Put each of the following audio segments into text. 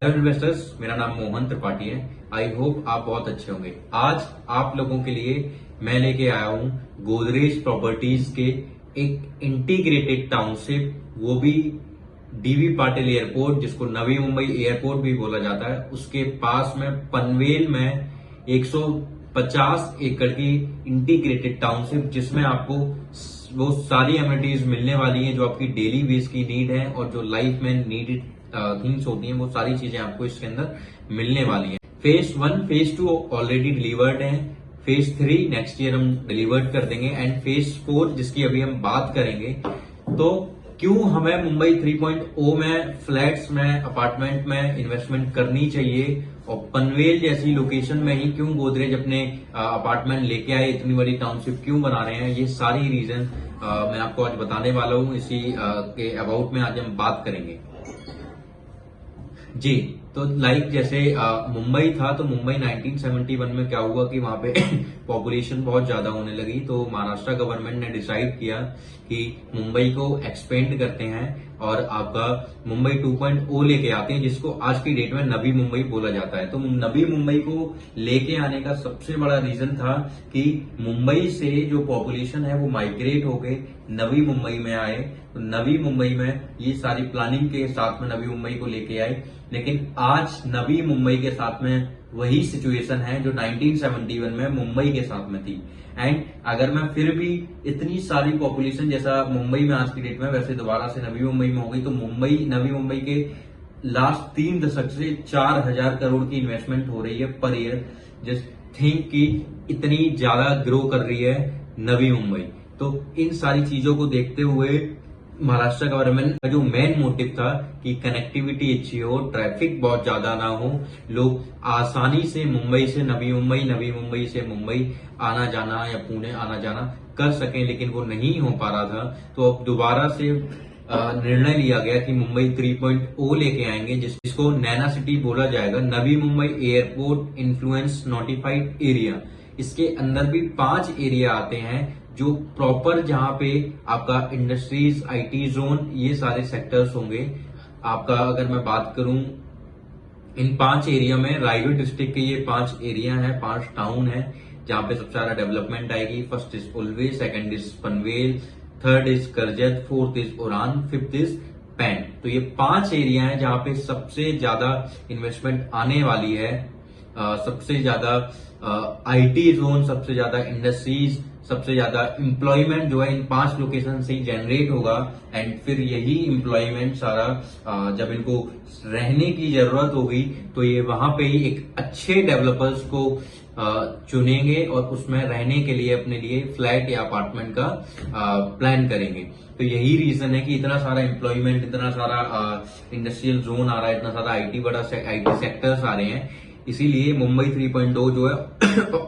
Hello investors, मेरा नाम मोहन त्रिपाठी है। आई होप आप बहुत अच्छे होंगे। आज आप लोगों के लिए मैं लेके आया हूं गोदरेज प्रॉपर्टीज के एक इंटीग्रेटेड टाउनशिप, वो भी डीवी पाटिल एयरपोर्ट, जिसको नवी मुंबई एयरपोर्ट भी बोला जाता है, उसके पास में पनवेल में 150 एकड़ की इंटीग्रेटेड टाउनशिप, जिसमें आपको वो सारी एमिनिटीज मिलने वाली हैं जो आपकी डेली बेस की नीड है और जो लाइफ में नीडेड थिंग्स होती हैं, वो सारी चीजें आपको इसके अंदर मिलने वाली हैं। फेज 1 फेज 2 ऑलरेडी डिलीवर्ड है। फेज 3 नेक्स्ट ईयर हम डिलीवर्ड कर देंगे एंड फेज 4 जिसकी अभी हम बात करेंगे। तो क्यों हमें मुंबई 3.0 में फ्लैट्स में अपार्टमेंट में इन्वेस्टमेंट करनी चाहिए और पनवेल जैसी लोकेशन में ही क्यों गोदरेज अपने अपार्टमेंट लेके आए, इतनी बड़ी टाउनशिप क्यों बना रहे हैं, ये सारी रीजन मैं आपको आज बताने वाला हूं। इसी के अबाउट में आज हम बात करेंगे जी। तो लाइक जैसे मुंबई था, तो मुंबई 1971 में क्या हुआ कि वहां पे पॉपुलेशन बहुत ज्यादा होने लगी, तो महाराष्ट्र गवर्नमेंट ने डिसाइड किया कि मुंबई को एक्सपेंड करते हैं और आपका मुंबई 2.0 लेके आते हैं, जिसको आज की डेट में नवी मुंबई बोला जाता है। तो नवी मुंबई को लेके आने का सबसे बड़ा रीजन था कि मुंबई से जो पॉपुलेशन है वो माइग्रेट होके नवी मुंबई में आए। तो नवी मुंबई में ये सारी प्लानिंग के साथ में नवी मुंबई को लेके आए, लेकिन आज नवी मुंबई के साथ में वही सिचुएशन है जो 1971 में मुंबई के साथ में थी। एंड अगर मैं फिर भी इतनी सारी पॉपुलेशन जैसा मुंबई में आज की डेट में वैसे दोबारा से नवी मुंबई में हो गई, तो नवी मुंबई के लास्ट 3 दशक से 4,000 करोड़ की इन्वेस्टमेंट हो रही है पर ईयर। जस्ट थिंक कि इतनी ज्यादा ग्रो कर रही है नवी मुंबई। तो इन सारी चीजों को देखते हुए महाराष्ट्र गवर्नमेंट का जो मेन मोटिव था कि कनेक्टिविटी अच्छी हो, ट्रैफिक बहुत ज्यादा ना हो, लोग आसानी से मुंबई से नवी मुंबई से मुंबई आना जाना या पुणे आना जाना कर सकें, लेकिन वो नहीं हो पा रहा था। तो अब दोबारा से निर्णय लिया गया कि मुंबई 3.0 लेके आएंगे, जिसको नैना सिटी बोला जाएगा, Navi Mumbai airport influence notified area. इसके अंदर भी 5 एरिया आते हैं जो प्रॉपर, जहां पे आपका इंडस्ट्रीज, आईटी जोन, ये सारे सेक्टर्स होंगे। आपका अगर मैं बात करूं इन 5 एरिया में, रायगढ़ डिस्ट्रिक्ट के ये 5 एरिया हैं, 5 टाउन है जहां पे सबसे ज्यादा डेवलपमेंट आएगी। First is Ulwe, second is Panvel, third is Karjat, fourth is उड़ान, फिफ्थ इज पैन। तो ये 5 एरिया है जहां पे सबसे ज्यादा इन्वेस्टमेंट आने वाली है, सबसे ज्यादा आईटी जोन, सबसे ज्यादा इंडस्ट्रीज, सबसे ज्यादा एम्प्लॉयमेंट जो है इन 5 लोकेशन से ही जनरेट होगा। एंड फिर यही एम्प्लॉयमेंट सारा जब इनको रहने की जरूरत होगी तो ये वहां पे ही एक अच्छे डेवलपर्स को चुनेंगे और उसमें रहने के लिए अपने लिए फ्लैट या अपार्टमेंट का प्लान करेंगे। तो यही रीजन है कि इतना सारा एम्प्लॉयमेंट, इतना सारा इंडस्ट्रियल जोन आ रहा है, इतना सारा आईटी सेक्टर्स आ रहे हैं। इसीलिए मुंबई 3.0 जो है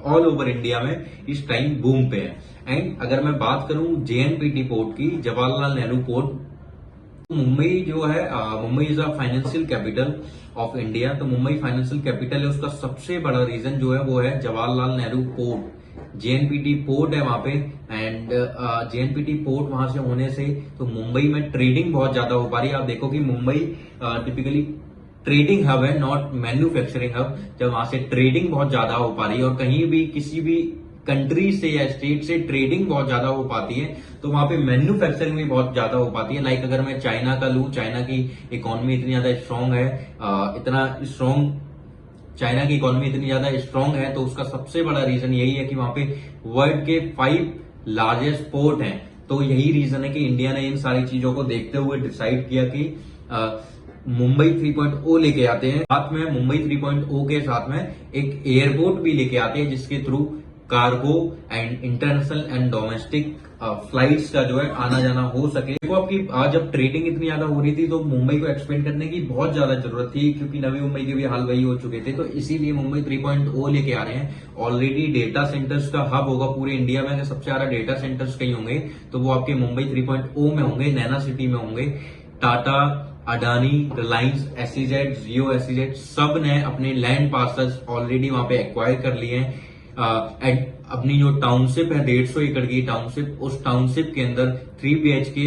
ऑल ओवर इंडिया में इस टाइम बूम पे है। एंड अगर मैं बात करूं जेएनपीटी पोर्ट की, जवाहरलाल नेहरू पोर्ट, मुंबई जो है, Mumbai is a financial capital of India. तो मुंबई फाइनेंशियल कैपिटल है, उसका सबसे बड़ा रीजन जो है वो है Jawaharlal Nehru port. JNPT port है वहां पे, एंड जेएनपीटी पोर्ट वहां से होने से तो मुंबई में ट्रेडिंग बहुत ज्यादा हो पा रही है। आप देखो कि मुंबई टिपिकली ट्रेडिंग हब है, नॉट मैन्युफैक्चरिंग हब। जब वहां से ट्रेडिंग बहुत ज्यादा हो पा रही है और कहीं भी किसी भी कंट्री से या स्टेट से ट्रेडिंग बहुत ज्यादा हो पाती है, तो वहां पे मैन्युफैक्चरिंग भी बहुत ज्यादा हो पाती है। लाइक अगर मैं चाइना का लूं, चाइना की इकोनॉमी इतनी ज्यादा स्ट्रांग है, चाइना की इकोनॉमी इतनी ज्यादा स्ट्रांग है, तो उसका सबसे बड़ा रीजन यही है कि वहां पे वर्ल्ड के 5 लार्जेस्ट पोर्ट हैं। तो यही रीजन है कि इंडिया ने इन सारी चीजों को देखते हुए डिसाइड किया कि मुंबई 3.0 लेके आते हैं। साथ में मुंबई 3.0 के साथ में एक एयरपोर्ट भी लेके आते हैं, जिसके through cargo and international and domestic flights का जो है आना जाना हो सके। देखो आपकी आज जब ट्रेडिंग इतनी ज्यादा हो रही थी तो मुंबई को एक्सपेंड करने की बहुत ज्यादा जरूरत थी, क्योंकि नवी मुंबई के भी हाल वही हो चुके थे। तो इसीलिए मुंबई 3.0 लेके आ रहे हैं। ऑलरेडी डेटा सेंटर्स का हब होगा पूरे इंडिया में। अगर सबसे ज्यादा डेटा सेंटर्स कहीं होंगे तो वो आपके मुंबई 3.0 में होंगे, नैना सिटी में होंगे। टाटा, अडानी, रिलायंस, एसईजेड, जियो एसईजेड, सब ने अपने लैंड पार्सल्स ऑलरेडी वहां पे एक्वायर कर लिए हैं। अपनी जो टाउनशिप है 150 एकड़ की टाउनशिप, उस टाउनशिप के अंदर 3 BHK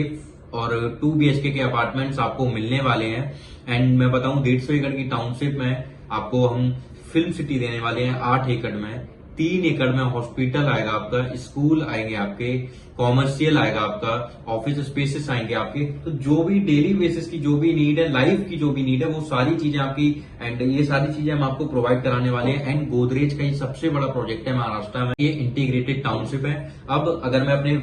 और 2 BHK के अपार्टमेंट्स आपको मिलने वाले हैं। एंड मैं बताऊं 150 एकड़ की टाउनशिप में आपको हम फिल्म सिटी देने वाले हैं 8 एकड़ में। 3 एकड़ में हॉस्पिटल आएगा आपका, स्कूल आएंगे आपके, कॉमर्शियल आएगा आपका, ऑफिस स्पेसेस आएंगे आपके। तो जो भी डेली बेसिस की जो भी नीड है, लाइफ की जो भी नीड है, वो सारी चीजें आपकी, एंड ये सारी चीजें हम आपको प्रोवाइड कराने वाले हैं। एंड गोदरेज का ये सबसे बड़ा प्रोजेक्ट है महाराष्ट्र में, ये इंटीग्रेटेड टाउनशिप है। अब अगर मैं अपने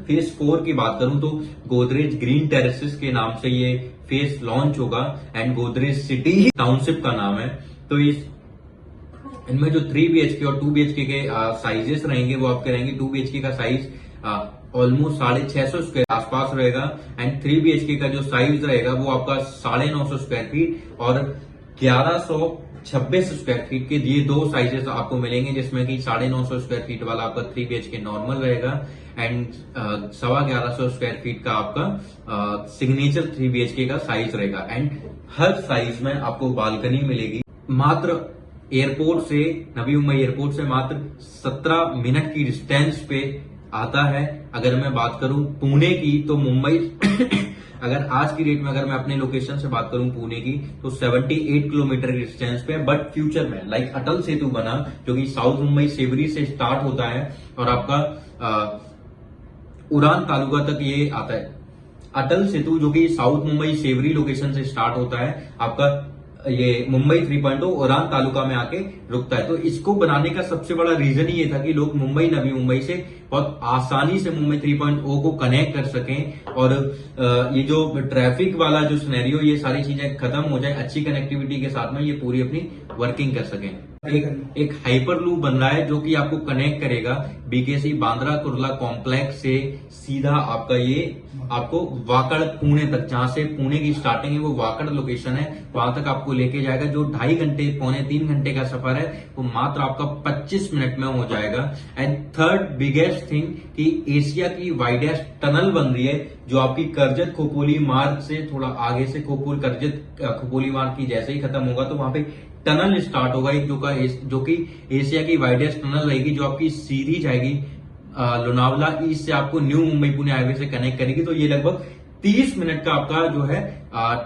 फेज 4 की बात करूं तो गोदरेज ग्रीन टेरेसेस के नाम से ये फेज लॉन्च होगा एंड गोदरेज सिटी टाउनशिप का नाम है। तो इनमें जो 3 BHK और 2 BHK के साइजेस रहेंगे वो आपके रहेंगे 2 BHK का साइज ऑलमोस्ट 650 स्क्वायर आसपास रहेगा एंड 3 BHK का जो साइज रहेगा वो आपका 950 स्क्वायर फीट और 1126 स्क्वायर फीट के ये 2 साइजेस आपको मिलेंगे, जिसमें कि 950 स्क्वायर फीट वाला आपका 3 BHK नॉर्मल रहेगा एंड 1150 स्क्वायर फीट का आपका सिग्नेचर 3 BHK का साइज रहेगा। एंड हर साइज में आपको बालकनी मिलेगी। मात्र एयरपोर्ट से, नवी मुंबई एयरपोर्ट से मात्र 17 मिनट की डिस्टेंस पे आता है। अगर मैं बात करूं पुणे की तो मुंबई अगर आज की डेट में अगर मैं अपने लोकेशन से बात करूं पुणे की तो 78 किलोमीटर की डिस्टेंस पे, बट फ्यूचर में लाइक अटल सेतु बना जो कि साउथ मुंबई सेवरी से स्टार्ट होता है और आपका उड़ान तालुका तक ये आता है। अटल सेतु जो कि साउथ मुंबई सेवरी लोकेशन से स्टार्ट होता है, आपका ये मुंबई 3.0 उड़ान तालुका में आके रुकता है। तो इसको बनाने का सबसे बड़ा रीजन ही ये था कि लोग मुंबई, नवी मुंबई से बहुत आसानी से मुंबई 3.0 को कनेक्ट कर सकें और ये जो ट्रैफिक वाला जो सिनेरियो, ये सारी चीजें खत्म हो जाए, अच्छी कनेक्टिविटी के साथ में ये पूरी अपनी वर्किंग कर सकें। एक हाइपर लूप बन रहा है जो कि आपको कनेक्ट करेगा BKC बांद्रा कुर्ला कॉम्प्लेक्स से सीधा आपका ये आपको वाकड़ पुणे तक, जहां से पुणे की स्टार्टिंग है वो वाकड़ लोकेशन है, वहां तक आपको लेके जाएगा। जो 2.5 घंटे, 2.25 घंटे का सफर है वो मात्र आपका 25 मिनट में हो जाएगा। एंड थर्ड बिगेस्ट थिंग कि एशिया की वाइडेस्ट टनल बन रही है जो आपकी करजत खोपोली मार्ग से थोड़ा आगे से करजत खोपोली मार्ग की जैसे ही खत्म होगा तो वहां पे टनल स्टार्ट होगा एक जो कि एशिया की वाइडेस्ट टनल रहेगी, जो आपकी सीधी जाएगी लोनावला ईस्ट से आपको न्यू मुंबई पुणे हाईवे से कनेक्ट करेगी। तो ये लगभग 30 मिनट का आपका जो है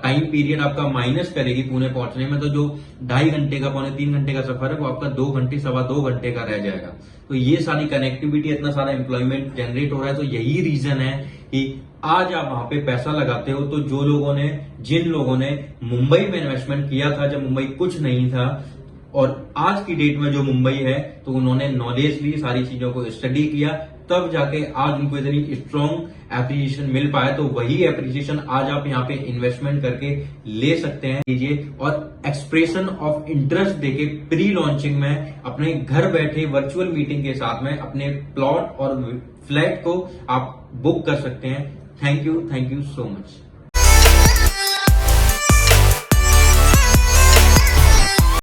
टाइम पीरियड आपका माइनस करेगी पुणे पहुंचने में। तो जो 2.5 घंटे का, 2.25 घंटे का सफर है वो आपका 2 घंटे, 2.25 घंटे का रह जाएगा। तो ये सारी कनेक्टिविटी, इतना सारा एम्प्लॉयमेंट जनरेट हो रहा है। तो यही रीजन है कि आज आप वहां पे पैसा लगाते हो तो जिन लोगों ने मुंबई में इन्वेस्टमेंट किया था जब मुंबई कुछ नहीं था, और आज की डेट में जो मुंबई है तो उन्होंने नॉलेज ली, सारी चीजों को स्टडी किया, तब जाके आज उनको इतनी स्ट्रॉन्ग एप्रिसिएशन मिल पाया। तो वही एप्रिसिएशन आज आप यहाँ पे इन्वेस्टमेंट करके ले सकते हैं लीजिए और एक्सप्रेशन ऑफ इंटरेस्ट देके प्री लॉन्चिंग में अपने घर बैठे वर्चुअल मीटिंग के साथ में अपने प्लॉट और फ्लैट को आप बुक कर सकते हैं। Thank you so much.